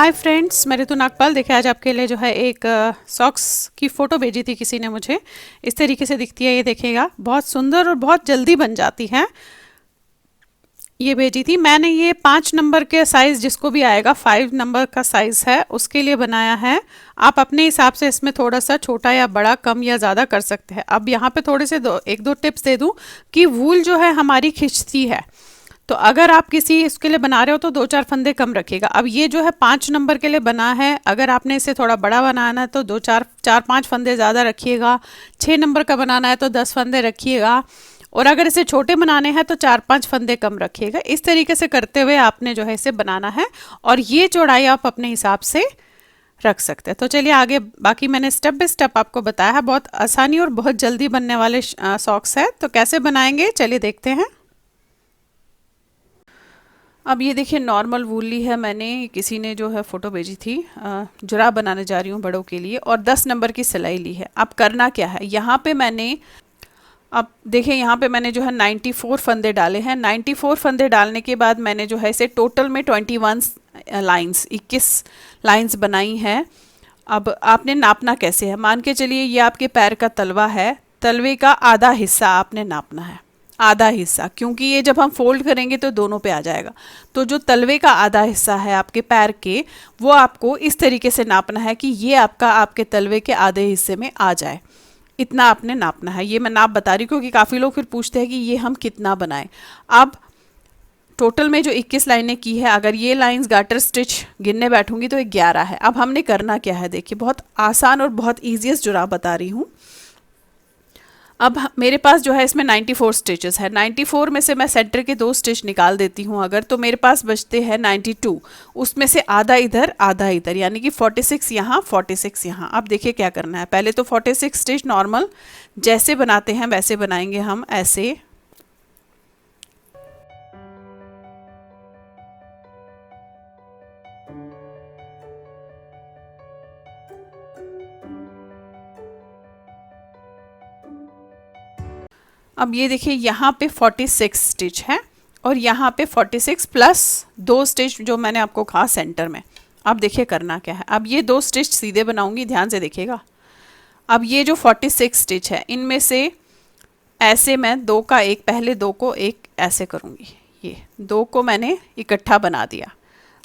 Hi friends, मैं ऋतु नागपाल। देखिए आज आपके लिए जो है एक सॉक्स की फ़ोटो भेजी थी किसी ने मुझे। इस तरीके से दिखती है, ये देखिएगा, बहुत सुंदर और बहुत जल्दी बन जाती है। ये भेजी थी मैंने। ये 5 नंबर के साइज़ जिसको भी आएगा, 5 नंबर का साइज़ है उसके लिए बनाया है। आप अपने हिसाब से इसमें थोड़ा सा छोटा या बड़ा, कम या ज़्यादा कर सकते हैं। अब यहाँ पे थोड़े से एक दो टिप्स दे दूँ कि वूल जो है हमारी खिंचती है, तो अगर आप किसी इसके लिए बना रहे हो तो 2-4 फंदे कम रखिएगा। अब ये जो है 5 नंबर के लिए बना है, अगर आपने इसे थोड़ा बड़ा बनाना है तो 2-4-5 फंदे ज़्यादा रखिएगा। 6 नंबर का बनाना है तो 10 फंदे रखिएगा, और अगर इसे छोटे बनाने हैं तो 4-5 फंदे कम रखिएगा। इस तरीके से करते हुए आपने जो है इसे बनाना है, और ये चौड़ाई आप अपने हिसाब से रख सकते हैं। तो चलिए आगे, बाकी मैंने स्टेप बाय स्टेप आपको बताया है। बहुत आसानी और बहुत जल्दी बनने वाले सॉक्स है, तो कैसे बनाएंगे चलिए देखते हैं। अब ये देखिए, नॉर्मल वूल ली है मैंने, किसी ने जो है फ़ोटो भेजी थी। जुराब बनाने जा रही हूँ बड़ों के लिए, और 10 नंबर की सिलाई ली है। अब करना क्या है, यहाँ पे मैंने, अब देखिए यहाँ पे मैंने जो है 94 फंदे डाले हैं। 94 फंदे डालने के बाद मैंने जो है इसे टोटल में 21 लाइंस, 21 लाइंस बनाई हैं। अब आपने नापना कैसे है, मान के चलिए ये आपके पैर का तलवा है, तलवे का आधा हिस्सा आपने नापना है। आधा हिस्सा, क्योंकि ये जब हम फोल्ड करेंगे तो दोनों पे आ जाएगा। तो जो तलवे का आधा हिस्सा है आपके पैर के, वो आपको इस तरीके से नापना है कि ये आपका आपके तलवे के आधे हिस्से में आ जाए। इतना आपने नापना है। ये मैं नाप बता रही हूँ क्योंकि काफ़ी लोग फिर पूछते हैं कि ये हम कितना बनाएं। अब टोटल में जो 21 लाइनें की है, अगर ये लाइंस गाटर स्टिच गिनने बैठूंगी तो 11 है। अब हमने करना क्या है, देखिए बहुत आसान और बहुत ईजीएस्ट जुराब बता रही हूँ। अब मेरे पास जो है इसमें 94 स्टिचेस है। 94 में से मैं सेंटर के 2 स्टिच निकाल देती हूँ अगर, तो मेरे पास बचते हैं 92। उसमें से आधा इधर आधा इधर, यानी कि 46 यहाँ 46 यहाँ। अब देखिए क्या करना है, पहले तो 46 स्टिच नॉर्मल जैसे बनाते हैं वैसे बनाएंगे हम, ऐसे। अब ये देखिए यहाँ पे 46 स्टिच है, और यहाँ पे 46 प्लस 2 स्टिच जो मैंने आपको कहा सेंटर में। अब देखिए करना क्या है, अब ये 2 स्टिच सीधे बनाऊंगी, ध्यान से देखिएगा। अब ये जो 46 स्टिच है, इनमें से ऐसे मैं दो का एक, पहले दो को एक ऐसे करूँगी। ये दो को मैंने इकट्ठा बना दिया।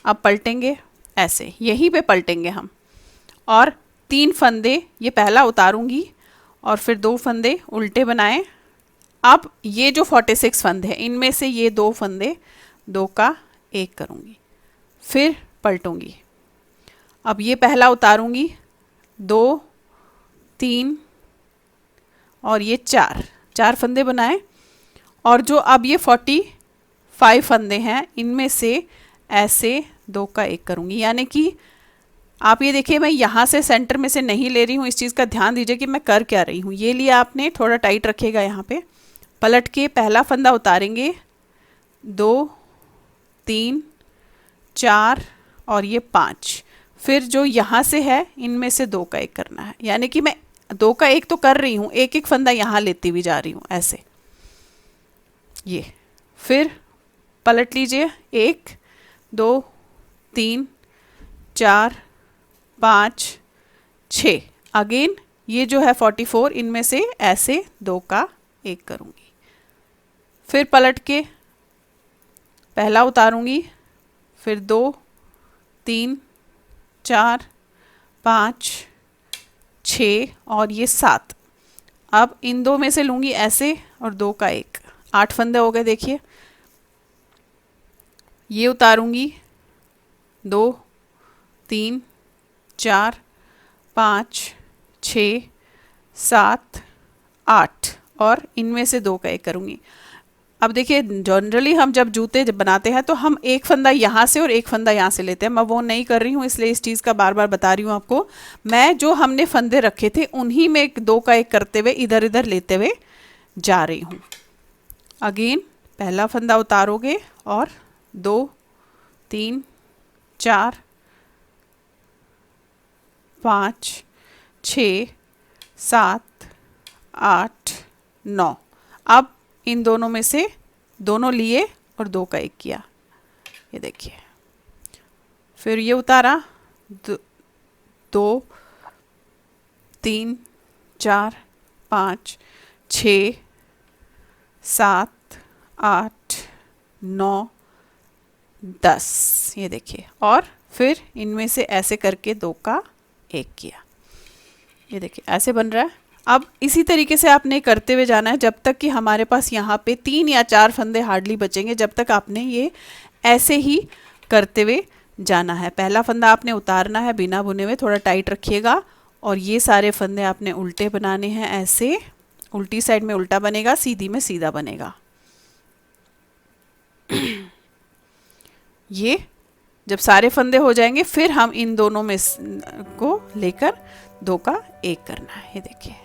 अब पलटेंगे ऐसे, यहीं पे पलटेंगे हम, और 3 फंदे ये पहला उतारूंगी, और फिर 2 फंदे उल्टे बनाए। अब ये जो 46 फंदे हैं, इनमें से ये 2 फंदे, 2 का एक करूँगी, फिर पलटूंगी। अब ये पहला उतारूंगी, 2, 3 और ये 4 फंदे बनाए। और जो अब ये 45 फंदे हैं, इनमें से ऐसे 2 का एक करूँगी। यानी कि आप ये देखिए, मैं यहाँ से सेंटर में से नहीं ले रही हूँ। इस चीज़ का ध्यान दीजिए कि मैं कर क्या रही हूँ। ये लिया आपने, थोड़ा टाइट रखिएगा। यहाँ पे पलट के पहला फंदा उतारेंगे, 2, 3, 4 और ये 5। फिर जो यहाँ से है, इनमें से 2 का एक करना है। यानी कि मैं 2 का एक तो कर रही हूँ, एक एक फंदा यहाँ लेती हुई जा रही हूँ ऐसे। ये फिर पलट लीजिए, 1, 2, 3, 4, 5, 6। अगेन ये जो है 44, इनमें से ऐसे 2 का एक करूँगी। फिर पलट के पहला उतारूंगी, फिर 2, 3, 4, 5, 6 और ये 7। अब इन 2 में से लूँगी ऐसे, और 2 का एक, 8 फंदे हो गए। देखिए ये उतारूंगी, 2, 3, 4, 5, 6, 7, 8 और इनमें से 2 का एक करूँगी। अब देखिए, जनरली हम जब जूते बनाते हैं तो हम एक फंदा यहाँ से और एक फंदा यहाँ से लेते हैं। मैं वो नहीं कर रही हूँ, इसलिए इस चीज़ का बार बार बता रही हूँ आपको। मैं जो हमने फंदे रखे थे उन्हीं में 2 का एक करते हुए इधर इधर लेते हुए जा रही हूँ। अगेन पहला फंदा उतारोगे, और 2, 3, 4, 5, 6, 7, 8, 9। अब इन दोनों में से दोनों लिए और 2 का एक किया, ये देखिए। फिर ये उतारा, 2 3 4 5 6 7 8 9 10, ये देखिए। और फिर इनमें से ऐसे करके 2 का 1 किया, ये देखिए ऐसे बन रहा है। अब इसी तरीके से आपने करते हुए जाना है जब तक कि हमारे पास यहाँ पे 3 या 4 फंदे हार्डली बचेंगे, जब तक आपने ये ऐसे ही करते हुए जाना है। पहला फंदा आपने उतारना है बिना बुने हुए, थोड़ा टाइट रखिएगा, और ये सारे फंदे आपने उल्टे बनाने हैं, ऐसे उल्टी साइड में उल्टा बनेगा, सीधी में सीधा बनेगा। ये जब सारे फंदे हो जाएंगे फिर हम इन दोनों में को लेकर 2 का 1 करना है, ये देखिए।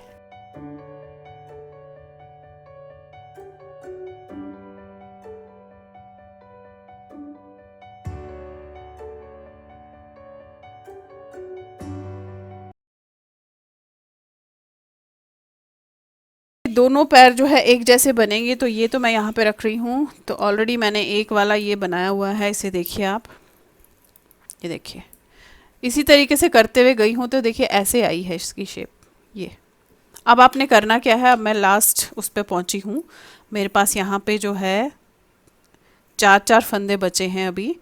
दोनों पैर जो है एक जैसे बनेंगे, तो ये तो मैं यहाँ पे रख रही हूँ, तो ऑलरेडी मैंने एक वाला ये बनाया हुआ है, इसे देखिए आप, ये देखिए इसी तरीके से करते हुए गई हूँ, तो देखिए ऐसे आई है इसकी शेप ये। अब आपने करना क्या है, अब मैं लास्ट उस पे पहुँची हूँ, मेरे पास यहाँ पे जो है 4 फंदे बचे हैं अभी,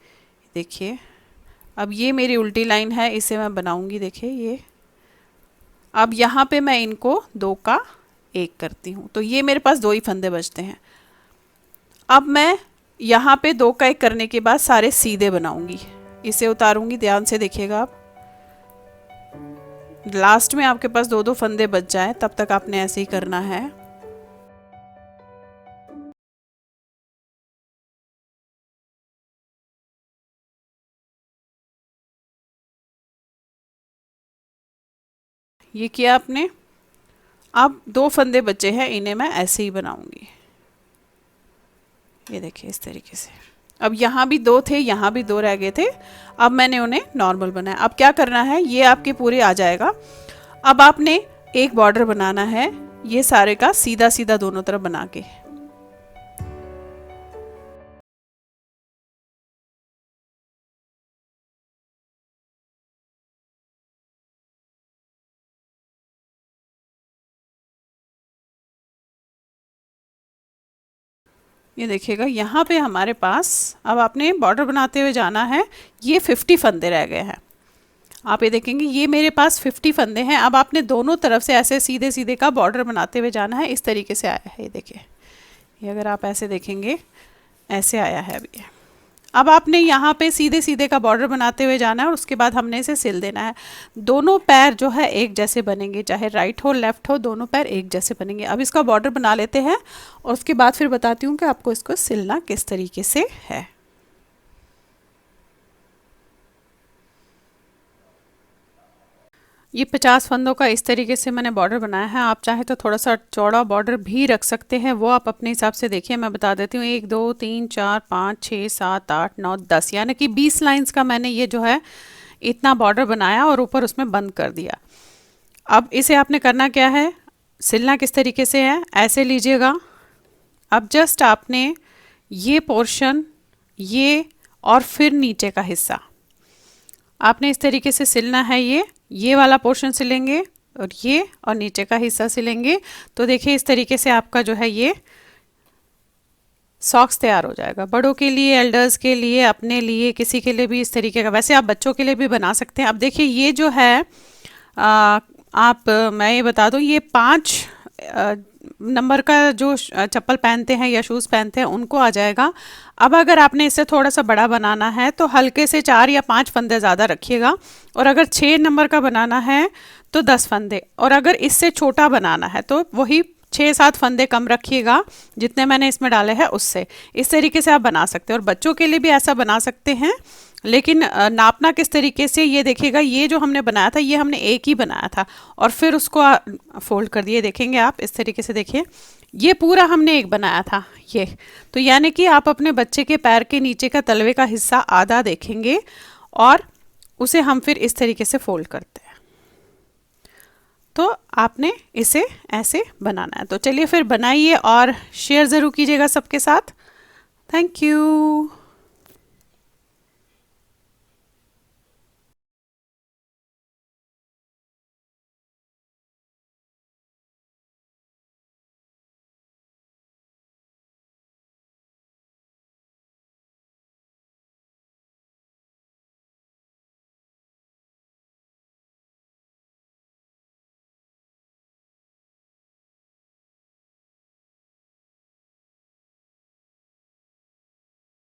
देखिए। अब ये मेरी उल्टी लाइन है, इसे मैं बनाऊंगी, देखिए ये। अब यहाँ पे मैं इनको 2 का 1 करती हूँ, तो ये मेरे पास 2 ही फंदे बचते हैं। अब मैं यहाँ पे 2 का 1 करने के बाद सारे सीधे बनाऊंगी, इसे उतारूंगी, ध्यान से देखिएगा आप। लास्ट में आपके पास 2 फंदे बच जाए तब तक आपने ऐसे ही करना है। ये किया आपने। अब 2 फंदे बचे हैं, इन्हें मैं ऐसे ही बनाऊंगी, ये देखिए इस तरीके से। अब यहाँ भी 2 थे, यहाँ भी 2 रह गए थे, अब मैंने उन्हें नॉर्मल बनाया। अब क्या करना है, ये आपके पूरे आ जाएगा। अब आपने एक बॉर्डर बनाना है, ये सारे का सीधा सीधा दोनों तरफ बना के। ये देखिएगा यहाँ पे हमारे पास, अब आपने बॉर्डर बनाते हुए जाना है, ये 50 फंदे रह गए हैं। आप ये देखेंगे ये मेरे पास 50 फंदे हैं। अब आपने दोनों तरफ से ऐसे सीधे सीधे का बॉर्डर बनाते हुए जाना है, इस तरीके से आया है, ये देखिए। ये अगर आप ऐसे देखेंगे ऐसे आया है अभी। अब आपने यहाँ पे सीधे सीधे का बॉर्डर बनाते हुए जाना है, और उसके बाद हमने इसे सिल देना है। दोनों पैर जो है एक जैसे बनेंगे, चाहे राइट हो लेफ्ट हो, दोनों पैर एक जैसे बनेंगे। अब इसका बॉर्डर बना लेते हैं, और उसके बाद फिर बताती हूँ कि आपको इसको सिलना किस तरीके से है। ये 50 फंदों का इस तरीके से मैंने बॉर्डर बनाया है। आप चाहे तो थोड़ा सा चौड़ा बॉर्डर भी रख सकते हैं, वो आप अपने हिसाब से देखिए। मैं बता देती हूँ, 1 2 3 4 5 6 7 8 9 10, यानी कि 20 लाइंस का मैंने ये जो है इतना बॉर्डर बनाया और ऊपर उसमें बंद कर दिया। अब इसे आपने करना क्या है, सिलना किस तरीके से है, ऐसे लीजिएगा। अब जस्ट आपने ये पोर्शन, ये और फिर नीचे का हिस्सा आपने इस तरीके से सिलना है। ये वाला पोर्शन सिलेंगे, और ये और नीचे का हिस्सा सिलेंगे, तो देखिए इस तरीके से आपका जो है ये सॉक्स तैयार हो जाएगा। बड़ों के लिए, एल्डर्स के लिए, अपने लिए, किसी के लिए भी इस तरीके का। वैसे आप बच्चों के लिए भी बना सकते हैं। अब देखिए ये जो है मैं ये बता दूं, ये 5 नंबर का जो चप्पल पहनते हैं या शूज़ पहनते हैं उनको आ जाएगा। अब अगर आपने इससे थोड़ा सा बड़ा बनाना है तो हल्के से 4 या 5 फंदे ज़्यादा रखिएगा, और अगर 6 नंबर का बनाना है तो 10 फंदे, और अगर इससे छोटा बनाना है तो वही 6-7 फंदे कम रखिएगा जितने मैंने इसमें डाले हैं उससे। इस तरीके से आप बना सकते हैं, और बच्चों के लिए भी ऐसा बना सकते हैं। लेकिन नापना किस तरीके से, ये देखिएगा, ये जो हमने बनाया था ये हमने एक ही बनाया था, और फिर उसको फोल्ड कर दिए। देखेंगे आप इस तरीके से, देखिए ये पूरा हमने एक बनाया था ये। तो यानी कि आप अपने बच्चे के पैर के नीचे का तलवे का हिस्सा आधा देखेंगे, और उसे हम फिर इस तरीके से फोल्ड करते हैं। तो आपने इसे ऐसे बनाना है। तो चलिए फिर बनाइए और शेयर ज़रूर कीजिएगा सबके साथ। Thank you.